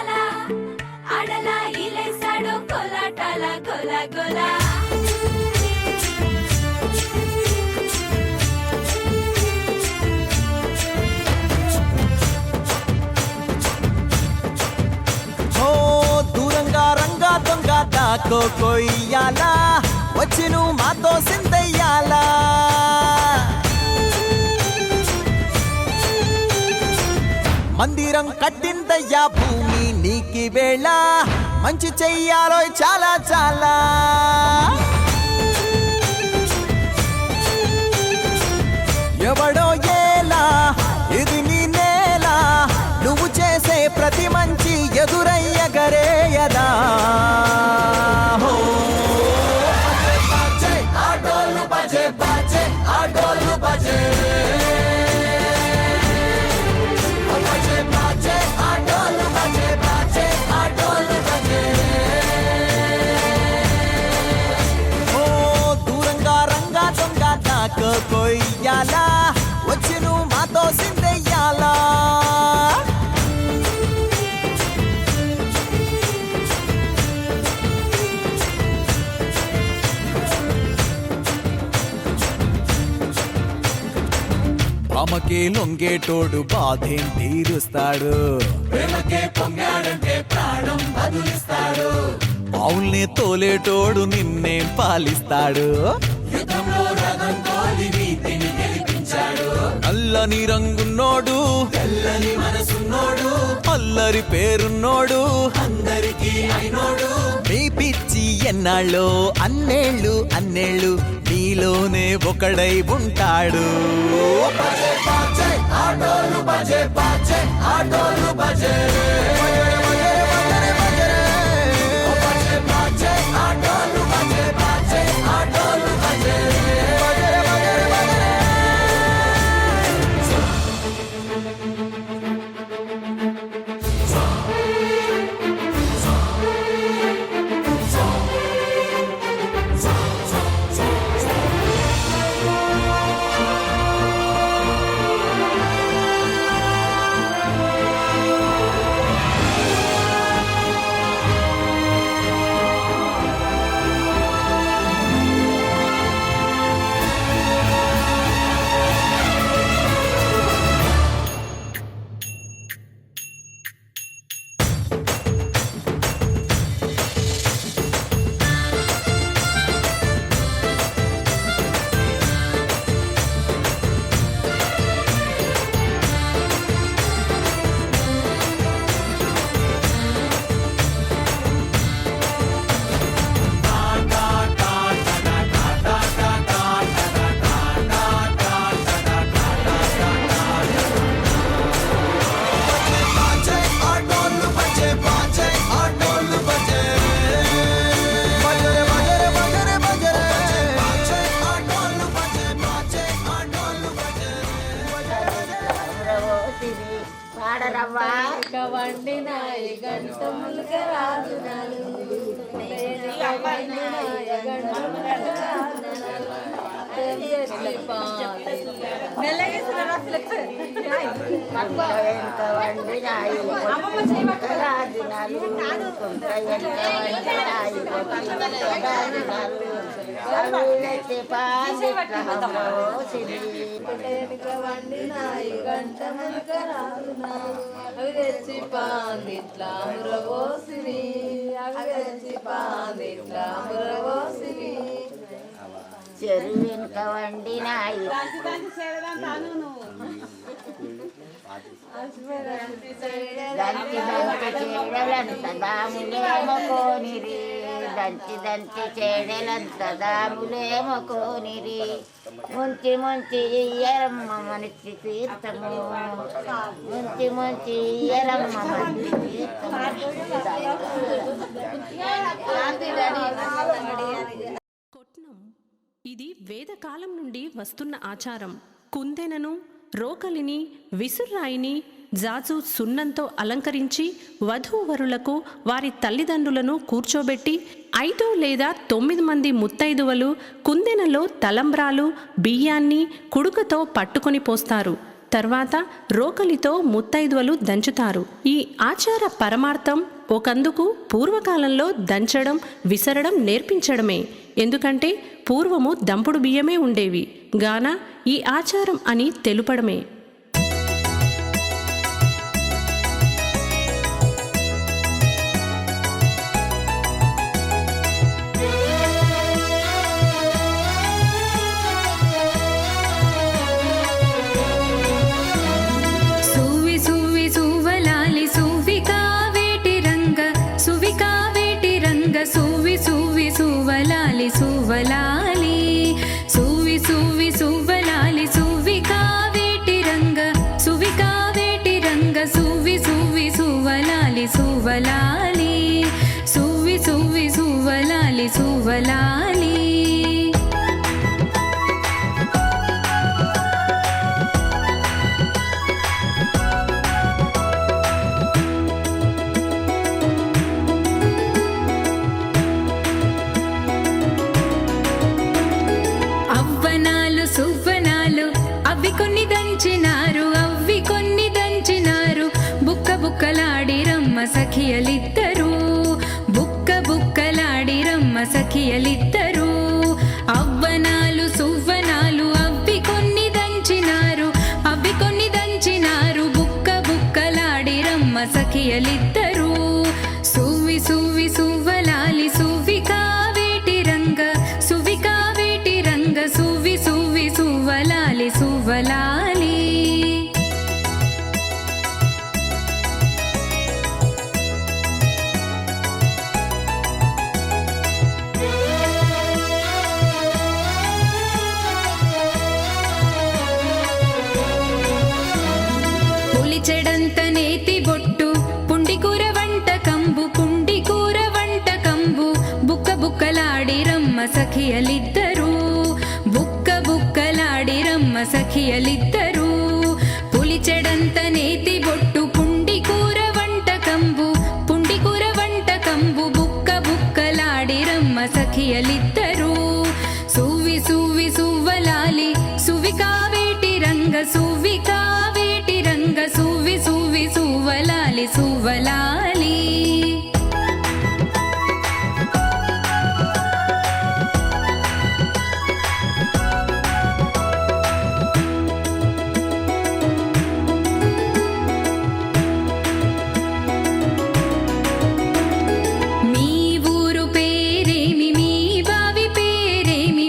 ఆడాల ఆడల ఇలేసాడు కోలాటాల గోల గోల దూరంగా రంగా దొంగ దాకో కొయ్యాలా వచ్చి నువ్వు మాతో సిందయ్యాలా మందిరం కట్టిందయ్యా భూమి నీకి వేళ మంచి చెయ్యాలో చాలా చాలా ఎవడో ఏలా ఇది నీ నేల నువ్వు చేసే ప్రతి మంచి ఎదురయ్యగరేయదా ఆటోలు బజే బజే ఆటోలు బజే కొయ్యాలా వచ్చి నువ్వు మాతో సిందెయ్యాలా ప్రేమకే లొంగేటోడు బాధేం తీరుస్తాడు ప్రేమకే పొంగాడంటే ప్రాణం బదులిస్తాడు అవుల్నే తోలేటోడు నిన్నేం పాలిస్తాడు నల్లని రంగున్నోడు తెల్లని మనసున్నోడు అల్లరి పేరున్నోడు అందరికీ అయినోడు మీ పిచ్చి ఎన్నాళ్ళో అన్నేళ్ళు అన్నేళ్ళు నీలోనే ఒకడై ఉంటాడు ఆటోలు బజే బజే ఆటోలు బజే వండినాయి గంట ములుక రాజునాలు వండినాయి గంట ములుక రాజునాలు అవి తెచ్చి పాందిట్లా మురవోసిరి అవి తెచ్చి పాందిట్లా మురవోసిరి చెరువు వెనుక వండినాయి దంచి దంచి చేడలంత దాములేమో కోనిరి దంచి దంచి చేడలంత దాములేమో కోనిరి ముంచి ముంచి ఇయ్యరమ్మ మనిషి తీర్థము ముంచి ముంచి ఇయ్యరమ్మ మనిషి తీర్థము. కొట్నం ఇది వేదకాలం నుండి వస్తున్న ఆచారం. కుందెనను, రోకలిని, విసుర్రాయిని జాజు సున్నంతో అలంకరించి వధూవరులకు వారి తల్లిదండ్రులను కూర్చోబెట్టి 5 లేదా 9 మంది ముత్తైదువలు కుందెనలో తలంబ్రాలు బియ్యాన్ని కుడుకతో పట్టుకొని పోస్తారు. తర్వాత రోకలితో ముత్తైదువలు దంచుతారు. ఈ ఆచార పరమార్థం ఒకందుకు పూర్వకాలంలో దంచడం విసరడం నేర్పించడమే. ఎందుకంటే పూర్వము దంపుడు బియ్యమే ఉండేవి గాన ఈ ఆచారం అని తెలుపడమే. సువలాలి సువి సువి సువలాలి సువికా వేటి రంగ సువికా వేటి రంగ సువి సువి సువలాలి సువలాలి సువి సువి సువలాలి సువలాలి. సఖియలిద్దరు బుక్క బుక్కలాడిరమ్మ సఖియలిద్దరు అవ్వనాలు సువ్వనాలు అవ్వి కొన్ని దంచినారు బుక్క బుక్కలాడిరమ్మ సఖియలిద్దరు సువి సువి సువ్వలాలి సువికా వేటి రంగ సువి సువి సువ్వలాలి సువ్వలాలి. చెడంత నేతి బొట్టు పుండికూర వంటకంబు బుక్క బుక్కలాడిరమ్మ సఖియలిద్దరు బుక్క బుక్కలాడిరమ్మ సఖియలిద్దరు పులి చెడంత నేతి బొట్టు పుండికూర వంటకంబు బుక్క బుక్కలాడిరమ్మ సఖియలిద్దరు సువి సువి సువ్వలాలి సువికా వేటి రంగ సువికా సువి సువి సువలాలి సువలాలి. మీ ఊరు పేరేమి మీ బావి పేరేమి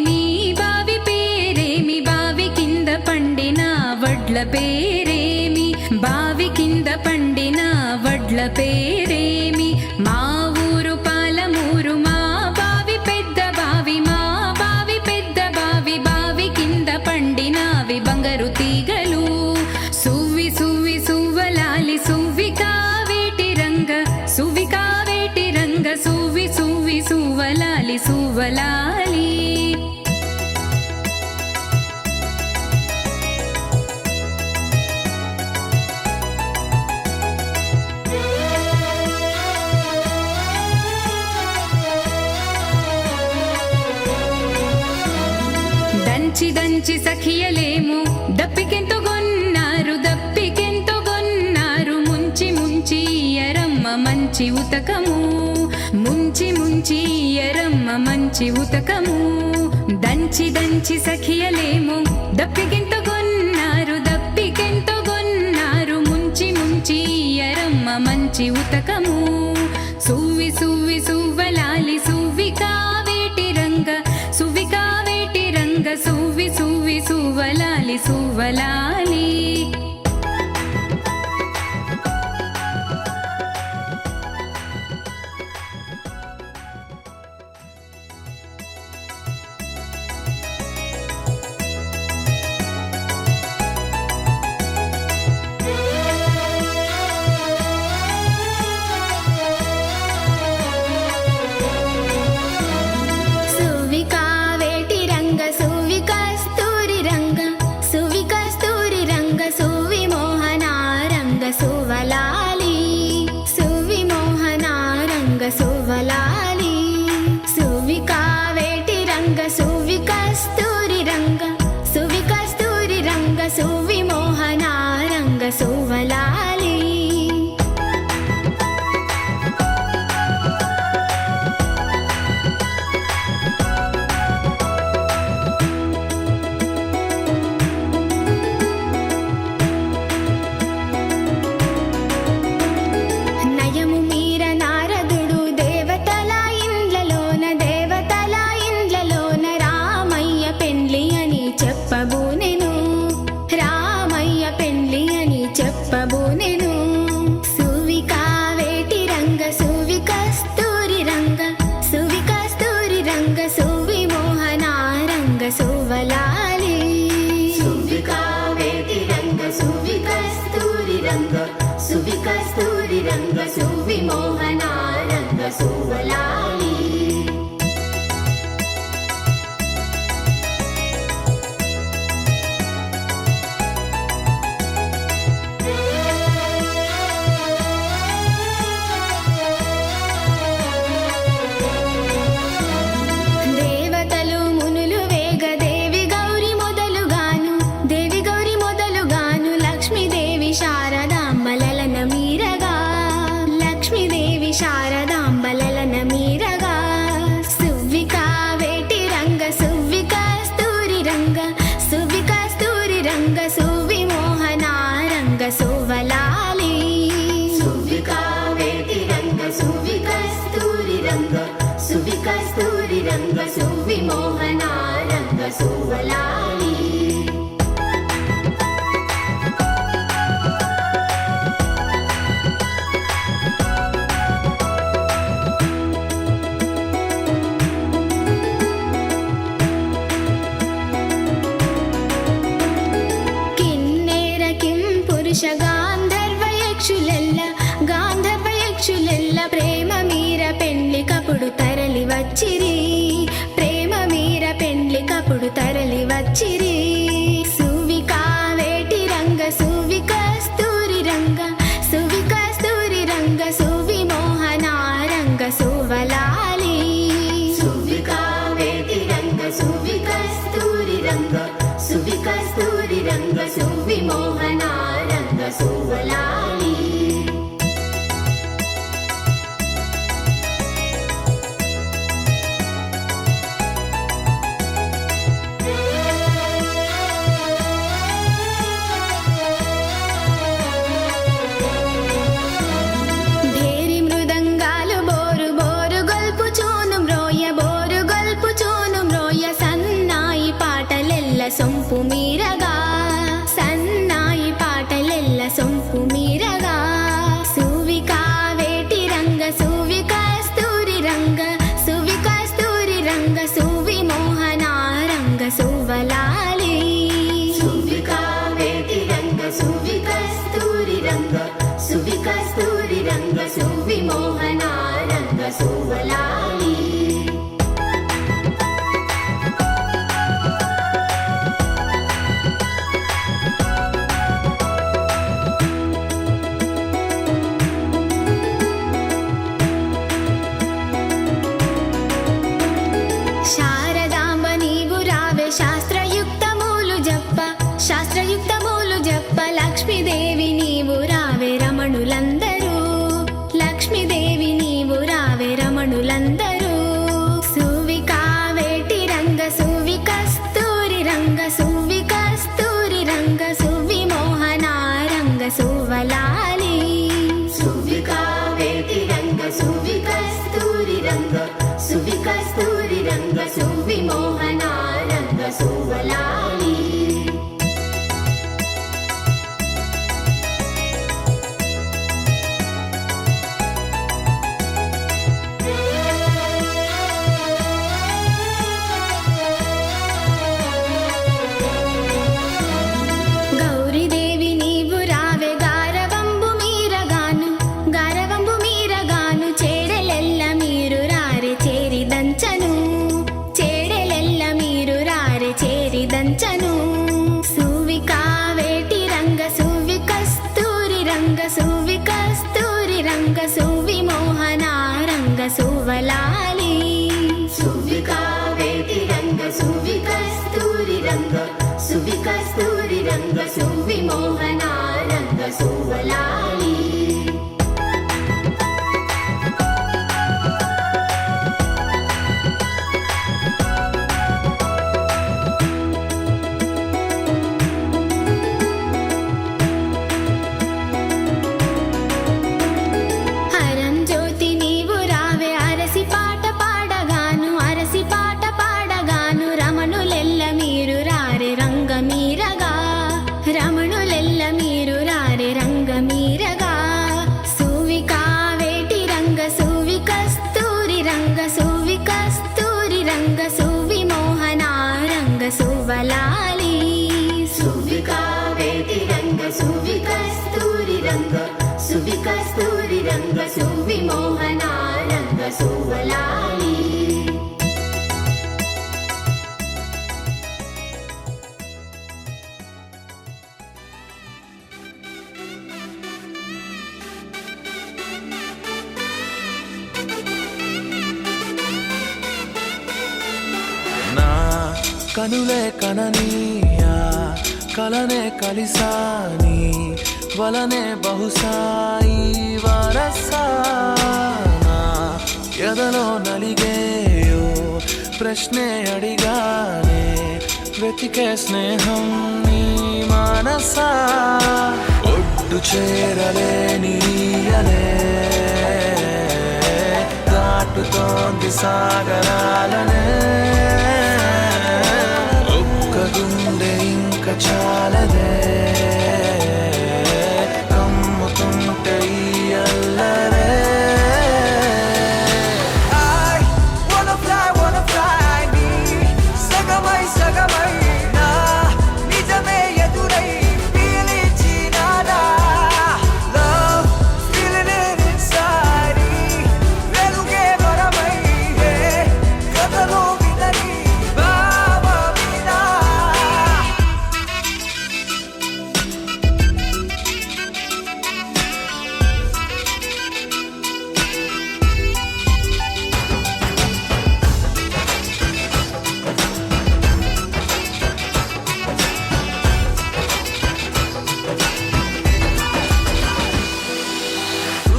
బావి కింద పండిన వడ్ల పేరేమి బావి కింద పండిన వడ్ల పేరేమి మా ఊరు పాలమూరు మా బావి పెద్ద బావి కింద పండినవి బంగారు తీగలు సువి సువి సువలాలి సువికా వేటి రంగ సువి సువి సువలాలి సువలాలి. దంచి సఖియలేము దప్పికెంతో గొన్నారు ముంచి ఎరమ్మ మంచి ఉతకము మంచి ఉతకము దంచి సఖియలేము దప్పికెంతో గొన్నారు ముంచి ఎరమ్మ మంచి ఉతకము సువి సువి సువలాలి సువికా వేటి రంగ సువి సువి సువలాలి సువలాలి. సువలాలి సువికా వేటి రంగ సువి కస్తూరి రంగ సువి మోహనా సువ్వలాలి దేవతలు మునులు వేగ దేవి గౌరి మొదలుగాను లక్ష్మీదేవి శారదాంబలన మీరగా లక్ష్మీదేవి శారదాంబలన మీరగా సువ్విక వేటి రంగ సువ్విక స్తూరి రంగ సువి మోహన రంగ సువ్వలాలి సువ్విక వేటి రంగ సువ్విక స్తూరి రంగ సువి మోహన రంగ సువ్వలాలి కిన్నెర కిం పురుష గాంధర్వ యక్షులెల్ల ప్రేమ మీర పెండ్లి కపుడు తరలి వచ్చిరి సువిక వేటి రంగ సువిక స్తూరి రంగ సువి మోహన రంగ సువ్వలాలి సువిక వేటి రంగ సువిక స్తూరి రంగ సువి మోహన రంగ సువ్వలాలి భేరి మృదంగాలు బోరు గొల్పుచూను మ్రోయ సన్నాయి పాటలెల్ల సొంపు మీరగా సువిక వేటి రంగ సువిక స్తూరి రంగ సువి మోహన రంగ సువ్వలాలి సువిక వేటి రంగ సువిక స్తూరి రంగ సువి మోహన రంగ సువ్వలాలి శారదాంబ నీవు రావే శాస్త్రయుక్తములు జప్ప లక్ష్మీదేవి నీవు రావే రమణులందరూ సువ్వలాలి. నా కనులే కననీయా కలనే కలిసాని వలనే బహుశాయి వరసానా ఎదలో నలిగేయో ప్రశ్నే అడిగానే వెతికే స్నేహం నీ మనసా ఒడ్డు చేరలేని అలే దాటుతోంది సాగరాలనే ఒక్క గుండె ఇంక చాలదే కమ్ముతుంటే ఈ అల్లరే సగమై సగమై నా నిజమే ఎదురై పీలిచినానా లవ్ ఫీలింగ్ ఇట్ ఇన్సైడ్ వెలుగే వరమై కథలో వినని భావమినా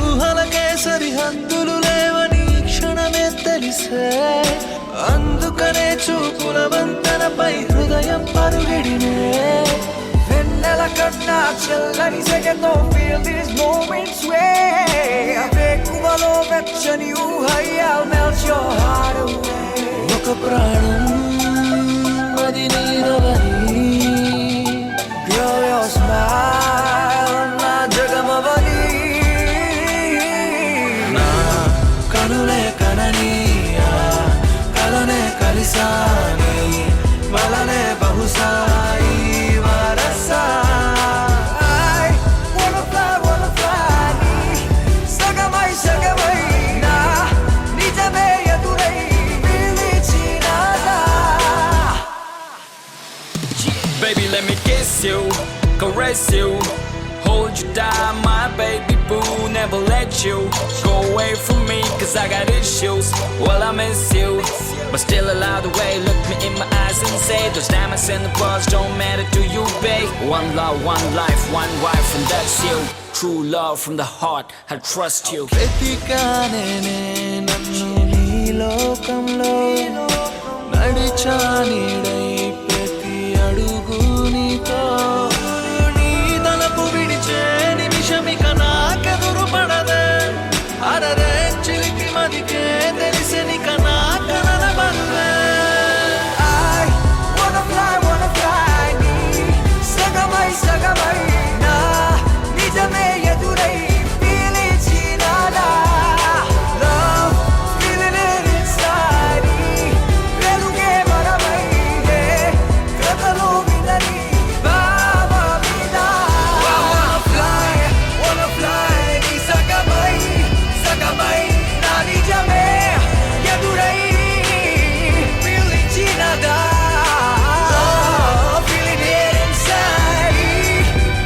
ఊహలకే సరిహద్దులు లేవని క్షణమే తెలిసే అందుకనే చూపుల వంతెనపై హృదయం పరుగిడినే వెన్నెల కన్నా చల్లని సెగతో feel these moments way వేకువలో వెచ్చని ఊహై I'll melt your heart away ఒక ప్రాణం అది నీరవని Girl, your smile నా జగమవని నా కనులే కననీయా కలనే కలిసాని వలనే బహుశాయి వరసా I wanna fly నీ సగమై సగమై నా నిజమే ఎదురై పిలిచినాదా Baby, let me kiss you, caress you, hold you down, my baby boo. Never let you go away from me, cause I got issues. Well, I miss you, but still allow the way. Look me in my eyes and say, those diamonds and the pearls don't matter to you, babe. One love, one life, one wife, and that's you. True love from the heart, I trust you. వెతికానే నన్ను నీ లోకంలో నడిచా నీడై ప్రతి అడుగు నీతో నీ తలపు విడిచే నిమిషమిక నాకెదురు పడదే అరరే చిలికి మదికే తెలిసినిక నా కనల బరువే I wanna fly నీ సగమై సగమై నా నిజమే ఎదురై పిలిచినాదా Love feeling it inside వెలుగే వరమై కథలో వినని భావమినా Wanna fly నీ సగమై సగమై నా నిజమే ఎదురై పిలిచినాదా Feeling it inside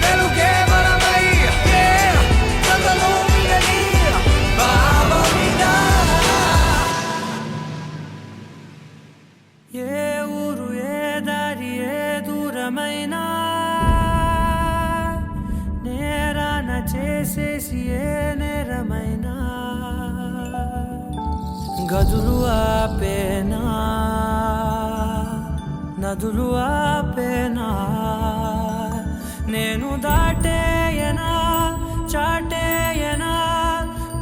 వెలుగే వరమై కథలో వినని భావమినా ఏ ఊరు ఏ దారి ఏ దూరమైనా నేరాన చేసేసి ఏ నేరమైనా గదులు ఆపేనా నదులు ఆపేనా నేను దాటేయనా చాటేయనా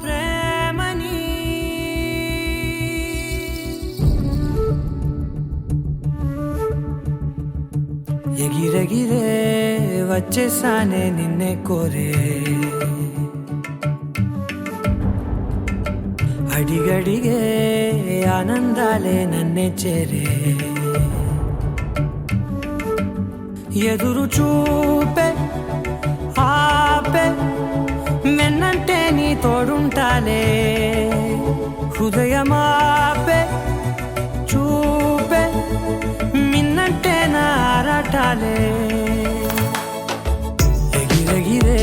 ప్రేమని ఎగిరెగిరే వచ్చేసానే నిన్నే కోరే అడిగడిగే ఆనందాలే నన్నే చేరే ఎదురు చూపే ఆపే వెన్నంటే నీ తోడుంటాలే హృదయమాపే చూపే మిన్నంటే నారాటాలే ఎగిరెగిరే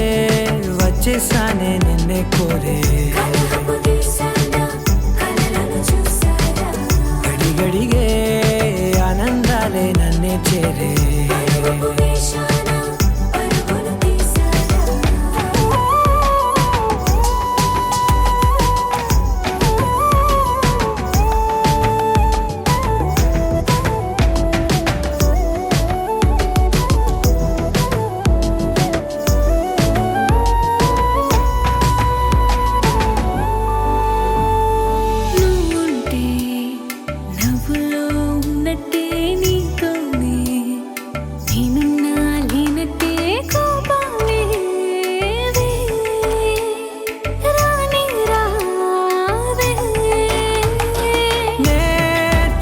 వచ్చేసానే నిన్నే కోరే గడిగడిగే ఆనందాలే నన్నే చేరే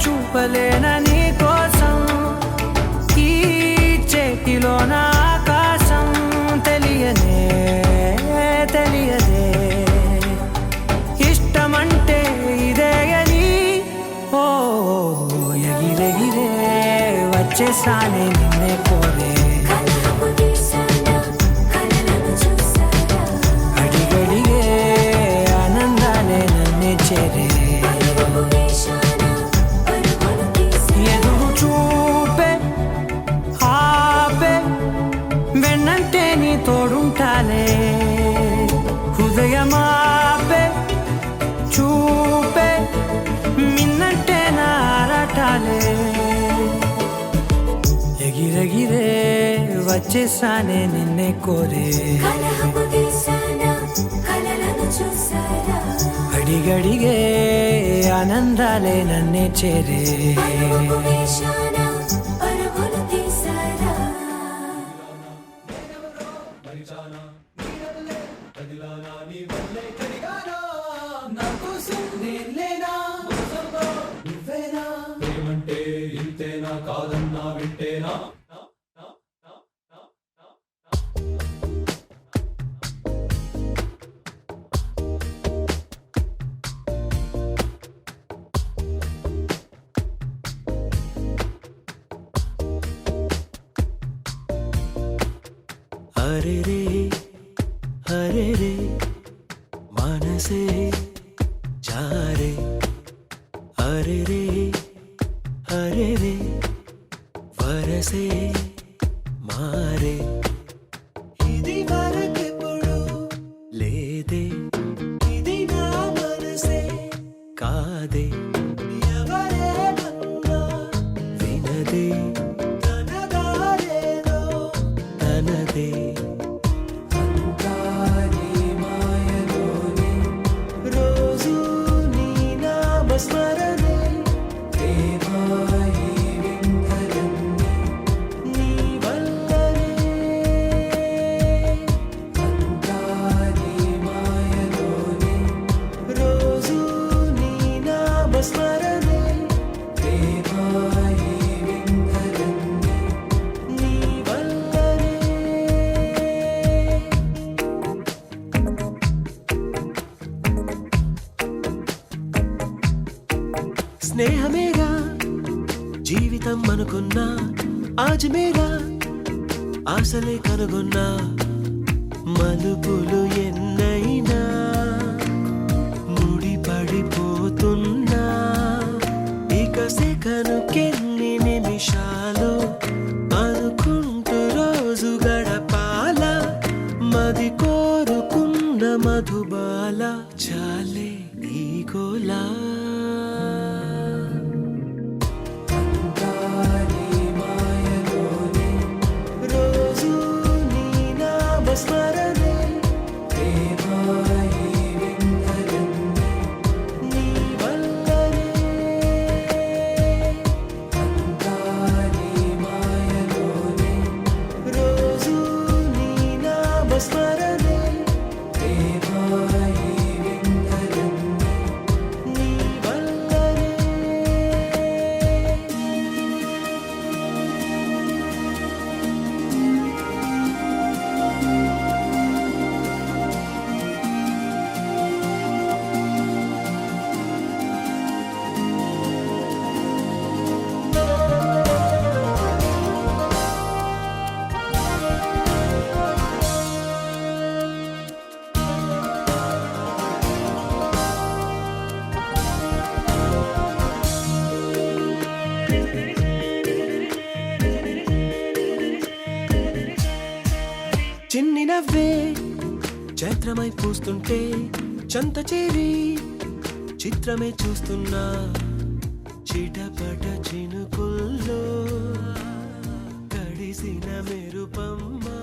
చూపలేనని కోసం ఈ చేతిలోన ఆకాశం తెలియనే తెలియదే ఇష్టమంటే ఇదే అని ఓ ఎగిరెగిరే వచ్చేసానే నిన్నే కోరే అడిగడిగే ఆనందాలే నన్నే చేరే ఎదురు చూపే ఆపే వెన్నంటే నీ తోడుంటాలే హృదయమాపే చూపే మిన్నంటే నారాటాలే ఎగిరెగిరే వచ్చేసానే నిన్నే కోరే అడిగడిగే ఆనందాలే నన్నే చేరే హరే రే మనసే జారే హరే రే వరసే మారే ఇది వరకెప్పుడు లేదే ఇది నా మనసే కాదే ఎవరేమన్నా వినదే తనదారేదో తనదే స్మరణే దేవాయి వింతలన్నీ నీ వల్లనే అంతాని మాయలోనే రోజు నీ నామ స్మరణే దేవాయి వింతలన్నీ నీ వల్లనే స్నేహమేగా జీవితం అనుకున్నా ఆజమేగా ఆశలే కనుగొన్నా మలుపులు ఎన్నైనా ముడిపడిపోతున్నా ఇక సెకనుకెన్ని నిమిషాలు అనుకుంటూ రోజు గడపాల మది కోరుకున్న మధుబాల చాలే నీ గోలా స్మరణే దేవాయి వింతలన్నీ నీ వల్లనే అంతాని మాయలోనే రోజు నీ నామ స్మరణే దేవాయి వింతలన్నీ నీ నవ్వే చైత్రమై పూస్తుంటే చంత చేరి చిత్రమే చూస్తున్నా చిటపట చినుకుల్లో తడిసిన మెరుపమ్మా